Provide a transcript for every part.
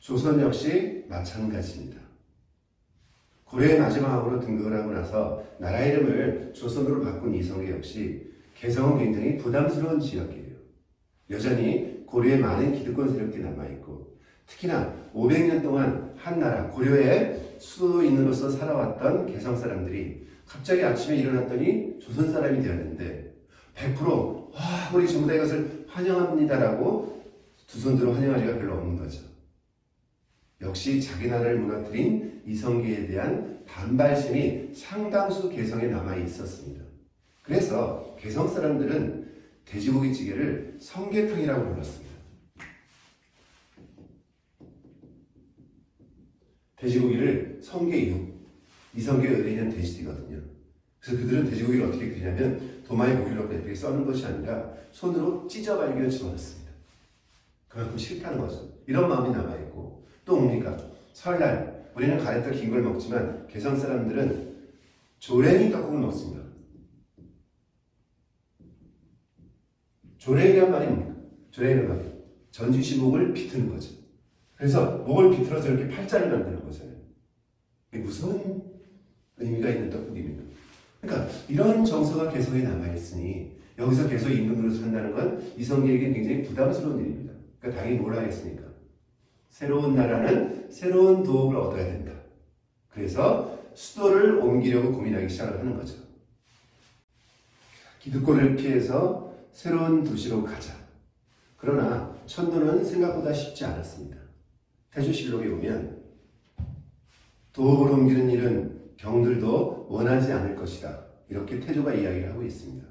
조선 역시 마찬가지입니다. 고려의 마지막으로 등극을 하고 나서 나라 이름을 조선으로 바꾼 이성계 역시 개성은 굉장히 부담스러운 지역이에요. 여전히 고려에 많은 기득권 세력들이 남아있고 특히나 500년 동안 한나라 고려의 수도인으로서 살아왔던 개성 사람들이 갑자기 아침에 일어났더니 조선 사람이 되었는데 100% 와 우리 전부 다 이것을 환영합니다라고 두 손 들어 환영할 리가 별로 없는 거죠. 역시 자기 나라를 무너뜨린 이성계에 대한 반발심이 상당수 개성에 남아 있었습니다. 그래서 개성 사람들은 돼지고기찌개를 성게탕이라고 불렀습니다. 돼지고기를 성게육, 이성계에 의뢰한 돼지띠거든요. 그래서 그들은 돼지고기를 어떻게 끓이냐면 도마에 고기를 넣고 이렇게 써는 것이 아니라 손으로 찢어발기를 집어넣습니다. 그만큼 싫다는 거죠. 이런 마음이 남아있고 또 뭡니까? 설날 우리는 가래떡 긴 걸 먹지만 개성 사람들은 조랭이 떡국을 먹습니다. 조랭이란 말이 뭡니까? 조랭이란 말이 전주시목을 비트는 거죠. 그래서 목을 비틀어서 이렇게 팔자를 만드는 거잖아요. 이게 무슨 의미가 있는 떡국입니까? 그러니까 이런 정서가 개성에 남아있으니 여기서 계속 임금으로 산다는 건 이성계에게 굉장히 부담스러운 일입니다. 그러니까 당연히 뭘 하겠습니까? 새로운 나라는 새로운 도읍을 얻어야 된다. 그래서 수도를 옮기려고 고민하기 시작을 하는 거죠. 기득권을 피해서 새로운 도시로 가자. 그러나 천도는 생각보다 쉽지 않았습니다. 태조실록에 보면 도읍을 옮기는 일은 경들도 원하지 않을 것이다. 이렇게 태조가 이야기를 하고 있습니다.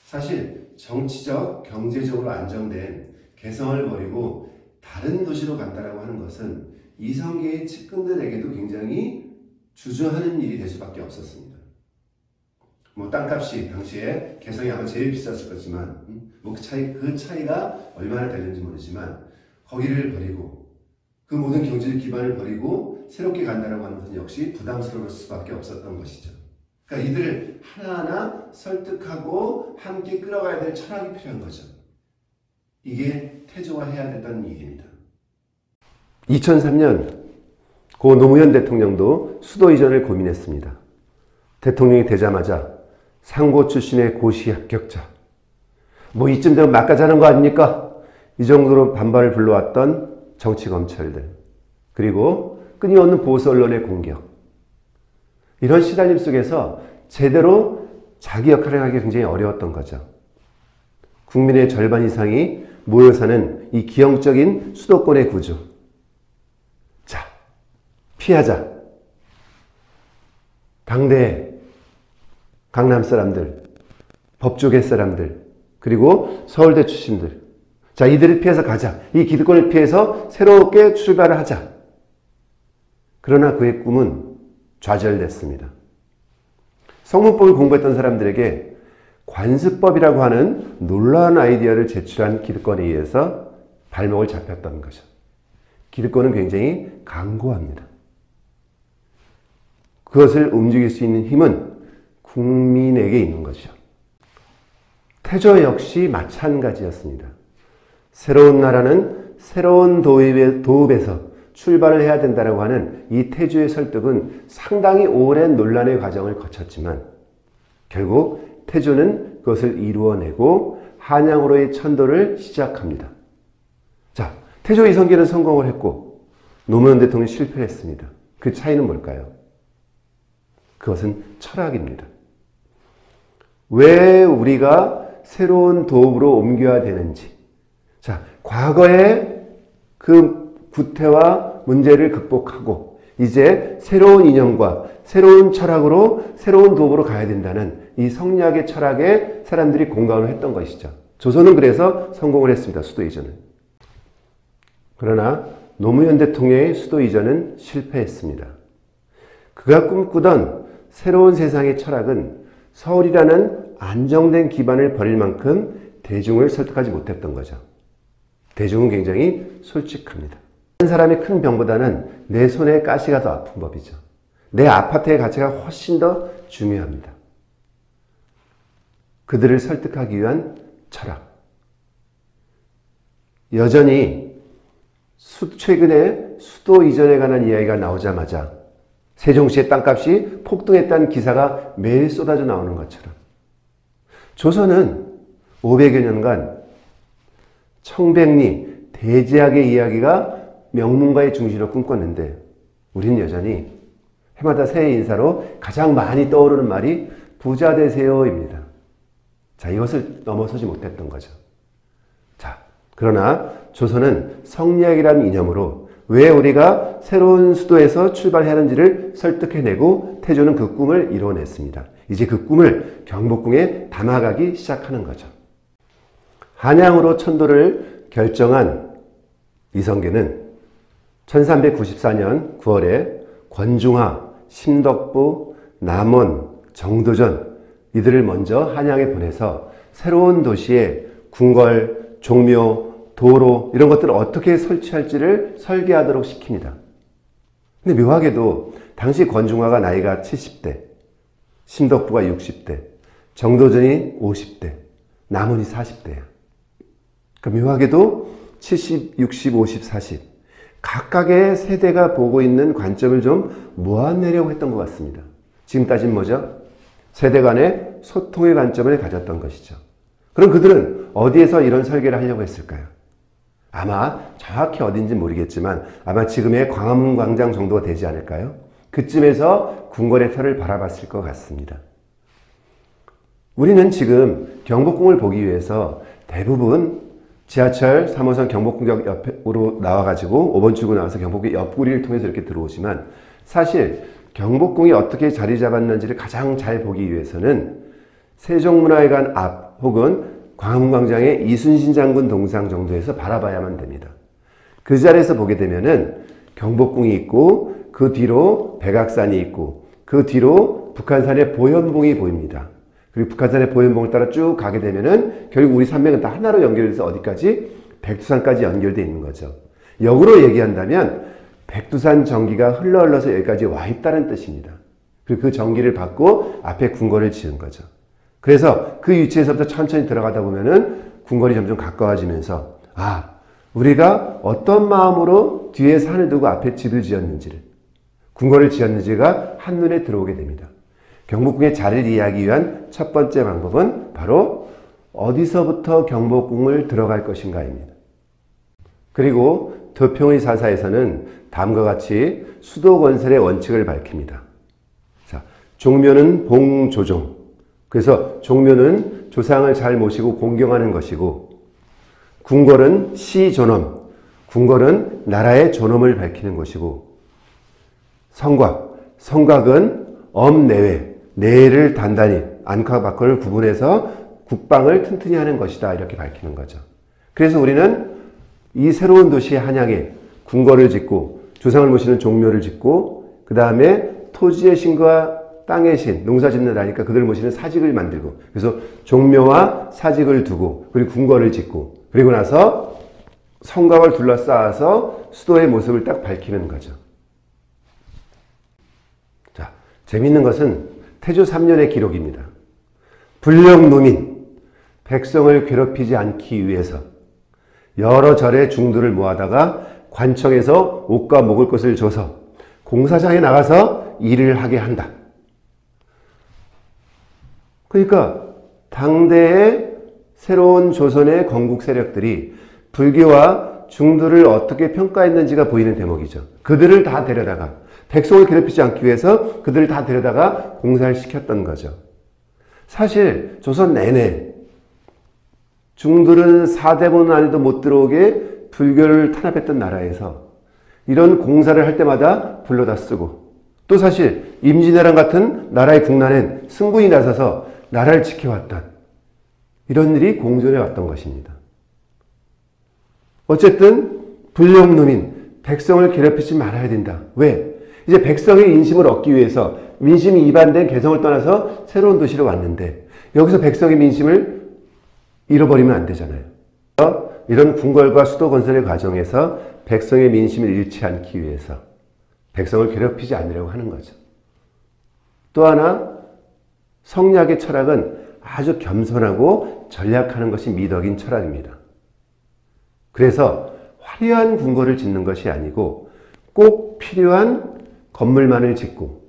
사실 정치적, 경제적으로 안정된 개성을 버리고 다른 도시로 간다라고 하는 것은 이성계의 측근들에게도 굉장히 주저하는 일이 될 수밖에 없었습니다. 뭐 땅값이 당시에 개성이 아마 제일 비쌌을 거지만 뭐 그 차이가 얼마나 되는지 모르지만 거기를 버리고 그 모든 경제적 기반을 버리고 새롭게 간다라고 하는 것은 역시 부담스러울 수밖에 없었던 것이죠. 그러니까 이들을 하나하나 설득하고 함께 끌어가야 될 철학이 필요한 거죠. 이게 태조가 해야 됐던 일입니다. 2003년 고 노무현 대통령도 수도 이전을 고민했습니다. 대통령이 되자마자 상고 출신의 고시 합격자 뭐 이쯤 되면 막가자는 거 아닙니까? 이 정도로 반발을 불러왔던 정치 검찰들 그리고 끊임없는 보수 언론의 공격 이런 시달림 속에서 제대로 자기 역할을 하기 굉장히 어려웠던 거죠. 국민의 절반 이상이 모여 사는 이 기형적인 수도권의 구조. 자, 피하자. 당대 강남 사람들, 법조계 사람들, 그리고 서울대 출신들. 자, 이들을 피해서 가자. 이 기득권을 피해서 새롭게 출발을 하자. 그러나 그의 꿈은 좌절됐습니다. 성문법을 공부했던 사람들에게 관습법이라고 하는 놀라운 아이디어를 제출한 기득권에 의해서 발목을 잡혔던 거죠. 기득권은 굉장히 강고합니다. 그것을 움직일 수 있는 힘은 국민에게 있는 것이죠. 태조 역시 마찬가지였습니다. 새로운 나라는 새로운 도읍에서 출발을 해야 된다고 하는 이 태조의 설득은 상당히 오랜 논란의 과정을 거쳤지만 결국 태조는 그것을 이루어내고 한양으로의 천도를 시작합니다. 자, 태조 이성계는 성공을 했고 노무현 대통령이 실패를 했습니다. 그 차이는 뭘까요? 그것은 철학입니다. 왜 우리가 새로운 도읍으로 옮겨야 되는지 자, 과거의 그 구태와 문제를 극복하고 이제 새로운 이념과 새로운 철학으로 새로운 도읍으로 가야 된다는 이 성리학의 철학에 사람들이 공감을 했던 것이죠. 조선은 그래서 성공을 했습니다. 수도 이전은. 그러나 노무현 대통령의 수도 이전은 실패했습니다. 그가 꿈꾸던 새로운 세상의 철학은 서울이라는 안정된 기반을 버릴 만큼 대중을 설득하지 못했던 거죠. 대중은 굉장히 솔직합니다. 한 사람의 큰 병보다는 내 손에 가시가 더 아픈 법이죠. 내 아파트의 가치가 훨씬 더 중요합니다. 그들을 설득하기 위한 철학. 여전히 최근에 수도 이전에 관한 이야기가 나오자마자 세종시의 땅값이 폭등했다는 기사가 매일 쏟아져 나오는 것처럼 조선은 500여 년간 청백리, 대제학의 이야기가 명문가의 중시로 꿈꿨는데 우리는 여전히 해마다 새해 인사로 가장 많이 떠오르는 말이 부자 되세요입니다. 자, 이것을 넘어서지 못했던 거죠. 자, 그러나 조선은 성리학이라는 이념으로 왜 우리가 새로운 수도에서 출발해야 하는지를 설득해내고 태조는 그 꿈을 이뤄냈습니다. 이제 그 꿈을 경복궁에 담아가기 시작하는 거죠. 한양으로 천도를 결정한 이성계는 1394년 9월에 권중하, 심덕부, 남원, 정도전 이들을 먼저 한양에 보내서 새로운 도시에 궁궐, 종묘, 도로 이런 것들을 어떻게 설치할지를 설계하도록 시킵니다. 근데 묘하게도 당시 권중하가 나이가 70대, 심덕부가 60대, 정도전이 50대, 남원이 40대야. 그러니까 묘하게도 70, 60, 50, 40 각각의 세대가 보고 있는 관점을 좀 모아내려고 했던 것 같습니다. 지금 따지면 뭐죠? 세대 간의 소통의 관점을 가졌던 것이죠. 그럼 그들은 어디에서 이런 설계를 하려고 했을까요? 아마 정확히 어딘지 모르겠지만 아마 지금의 광화문 광장 정도가 되지 않을까요? 그쯤에서 궁궐의 터를 바라봤을 것 같습니다. 우리는 지금 경복궁을 보기 위해서 대부분 지하철 3호선 경복궁역 옆으로 나와가지고 5번 출구 나와서 경복궁 옆구리를 통해서 이렇게 들어오지만 사실 경복궁이 어떻게 자리 잡았는지를 가장 잘 보기 위해서는 세종문화회관 앞 혹은 광화문광장의 이순신 장군 동상 정도에서 바라봐야만 됩니다. 그 자리에서 보게 되면은 경복궁이 있고 그 뒤로 백악산이 있고 그 뒤로 북한산의 보현봉이 보입니다. 그리고 북한산의 보현봉을 따라 쭉 가게 되면은 결국 우리 산맥은 다 하나로 연결돼서 어디까지? 백두산까지 연결되어 있는 거죠. 역으로 얘기한다면 백두산 전기가 흘러서 여기까지 와 있다는 뜻입니다. 그리고 그 전기를 받고 앞에 궁궐을 지은 거죠. 그래서 그 위치에서부터 천천히 들어가다 보면은 궁궐이 점점 가까워지면서 우리가 어떤 마음으로 뒤에 산을 두고 앞에 집을 지었는지를 궁궐을 지었는지가 한눈에 들어오게 됩니다. 경복궁의 자리를 이해하기 위한 첫 번째 방법은 바로 어디서부터 경복궁을 들어갈 것인가입니다. 그리고 도평의 사사에서는 다음과 같이 수도 건설의 원칙을 밝힙니다. 자, 종묘는 봉조종. 그래서 종묘는 조상을 잘 모시고 공경하는 것이고 궁궐은 시존엄. 궁궐은 나라의 존엄을 밝히는 것이고 성곽은 엄내외. 내를 단단히 안과 밖을 구분해서 국방을 튼튼히 하는 것이다. 이렇게 밝히는 거죠. 그래서 우리는 이 새로운 도시 한양에 궁궐을 짓고 조상을 모시는 종묘를 짓고 그 다음에 토지의 신과 땅의 신, 농사 짓는다니까 그들을 모시는 사직을 만들고 그래서 종묘와 사직을 두고 그리고 궁궐을 짓고 그리고 나서 성곽을 둘러싸아서 수도의 모습을 딱 밝히는 거죠. 자, 재밌는 것은 태조 3년의 기록입니다. 불령노민, 백성을 괴롭히지 않기 위해서 여러 절의 중도를 모아다가 관청에서 옷과 먹을 것을 줘서 공사장에 나가서 일을 하게 한다. 그러니까 당대의 새로운 조선의 건국 세력들이 불교와 중도를 어떻게 평가했는지가 보이는 대목이죠. 그들을 다 데려다가 백성을 괴롭히지 않기 위해서 그들을 다 데려다가 공사를 시켰던 거죠. 사실 조선 내내 중들은 사대본 안에도 못 들어오게 불교를 탄압했던 나라에서 이런 공사를 할 때마다 불러다 쓰고 또 사실 임진왜란 같은 나라의 국난엔 승군이 나서서 나라를 지켜왔던 이런 일이 공존해 왔던 것입니다. 어쨌든 불령노민, 백성을 괴롭히지 말아야 된다. 왜? 이제 백성의 인심을 얻기 위해서 민심이 이반된 개성을 떠나서 새로운 도시로 왔는데 여기서 백성의 민심을 잃어버리면 안 되잖아요. 이런 궁궐과 수도 건설의 과정에서 백성의 민심을 잃지 않기 위해서 백성을 괴롭히지 않으려고 하는 거죠. 또 하나 성리학의 철학은 아주 겸손하고 전략하는 것이 미덕인 철학입니다. 그래서 화려한 궁궐을 짓는 것이 아니고 꼭 필요한 건물만을 짓고,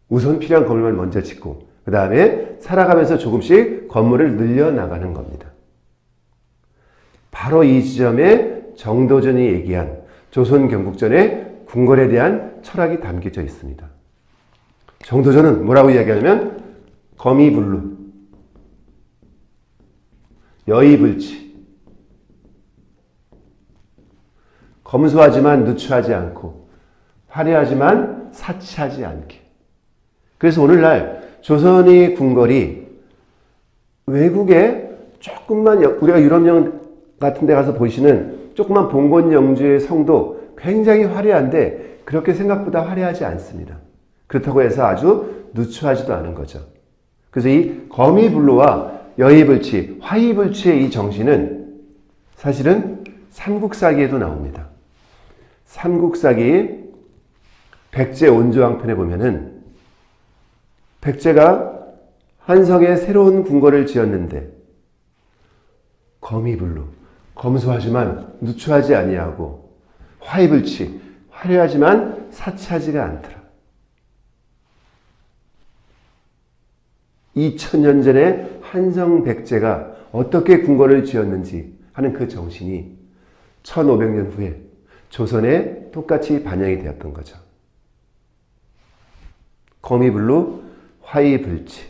우선 필요한 건물만 먼저 짓고, 그 다음에 살아가면서 조금씩 건물을 늘려나가는 겁니다. 바로 이 지점에 정도전이 얘기한 조선 경국전의 궁궐에 대한 철학이 담겨져 있습니다. 정도전은 뭐라고 이야기하냐면 거미불루, 여의불치, 검소하지만 누추하지 않고 화려하지만 사치하지 않게. 그래서 오늘날 조선의 궁궐이 외국에 조금만, 우리가 유럽령 같은 데 가서 보시는 조그만 봉건 영주의 성도 굉장히 화려한데 그렇게 생각보다 화려하지 않습니다. 그렇다고 해서 아주 누추하지도 않은 거죠. 그래서 이 거미불로와 여의불치, 화의불치의 이 정신은 사실은 삼국사기에도 나옵니다. 삼국사기 백제 온조왕편에 보면은 백제가 한성에 새로운 궁궐을 지었는데 거미불루, 검소하지만 누추하지 아니하고 화의불치, 화려하지만 사치하지가 않더라. 2000년 전에 한성 백제가 어떻게 궁궐을 지었는지 하는 그 정신이 1500년 후에 조선에 똑같이 반영이 되었던 거죠. 거미불루, 화의불치.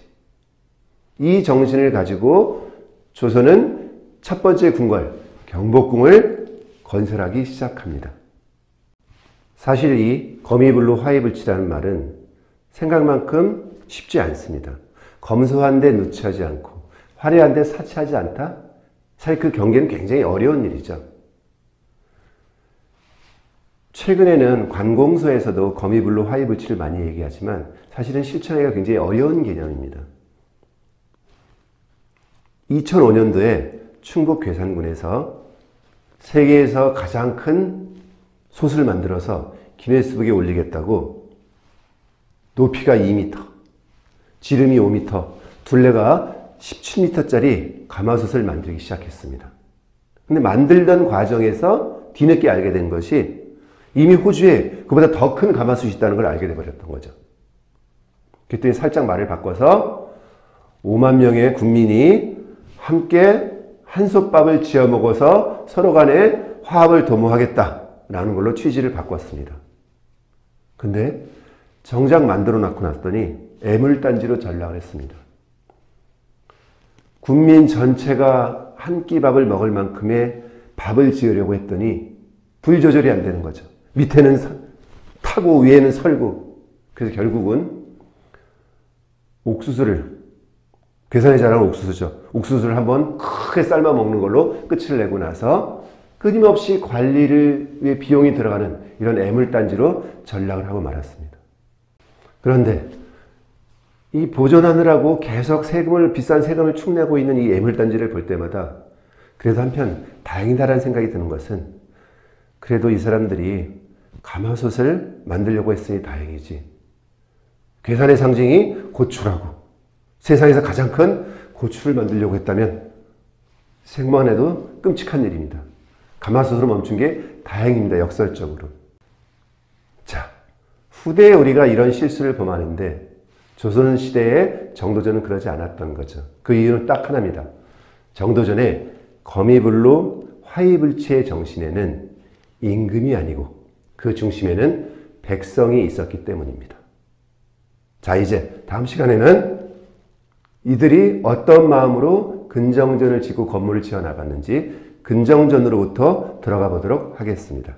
이 정신을 가지고 조선은 첫 번째 궁궐, 경복궁을 건설하기 시작합니다. 사실 이 거미불루, 화의불치라는 말은 생각만큼 쉽지 않습니다. 검소한데 누추하지 않고 화려한데 사치하지 않다? 사실 그 경계는 굉장히 어려운 일이죠. 최근에는 관공서에서도 거미불루, 화의불치를 많이 얘기하지만 사실은 실천하기가 굉장히 어려운 개념입니다. 2005년도에 충북 괴산군에서 세계에서 가장 큰 솥을 만들어서 기네스북에 올리겠다고 높이가 2m, 지름이 5m, 둘레가 17m짜리 가마솥을 만들기 시작했습니다. 근데 만들던 과정에서 뒤늦게 알게 된 것이 이미 호주에 그보다 더 큰 가마솥이 있다는 걸 알게 돼버렸던 거죠. 그랬더니 살짝 말을 바꿔서 5만 명의 국민이 함께 한솥밥을 지어 먹어서 서로 간에 화합을 도모하겠다라는 걸로 취지를 바꿨습니다. 근데 정작 만들어 놓고 났더니 애물단지로 전락을 했습니다. 국민 전체가 한 끼 밥을 먹을 만큼의 밥을 지으려고 했더니 불 조절이 안 되는 거죠. 밑에는 타고 위에는 설고. 그래서 결국은 옥수수를, 괴산에 자라는 옥수수죠. 옥수수를 한번 크게 삶아 먹는 걸로 끝을 내고 나서 끊임없이 관리를 위해 비용이 들어가는 이런 애물단지로 전락을 하고 말았습니다. 그런데 이 보존하느라고 계속 비싼 세금을 축내고 있는 이 애물단지를 볼 때마다 그래도 한편 다행이다라는 생각이 드는 것은 그래도 이 사람들이 가마솥을 만들려고 했으니 다행이지. 괴산의 상징이 고추라고 세상에서 가장 큰 고추를 만들려고 했다면 생각만 해도 끔찍한 일입니다. 가마솥으로 멈춘 게 다행입니다. 역설적으로. 자, 후대에 우리가 이런 실수를 범하는데 조선시대의 정도전은 그러지 않았던 거죠. 그 이유는 딱 하나입니다. 정도전의 거미불루, 화의불치의 정신에는 임금이 아니고 그 중심에는 백성이 있었기 때문입니다. 자, 이제 다음 시간에는 이들이 어떤 마음으로 근정전을 짓고 건물을 지어 나갔는지 근정전으로부터 들어가 보도록 하겠습니다.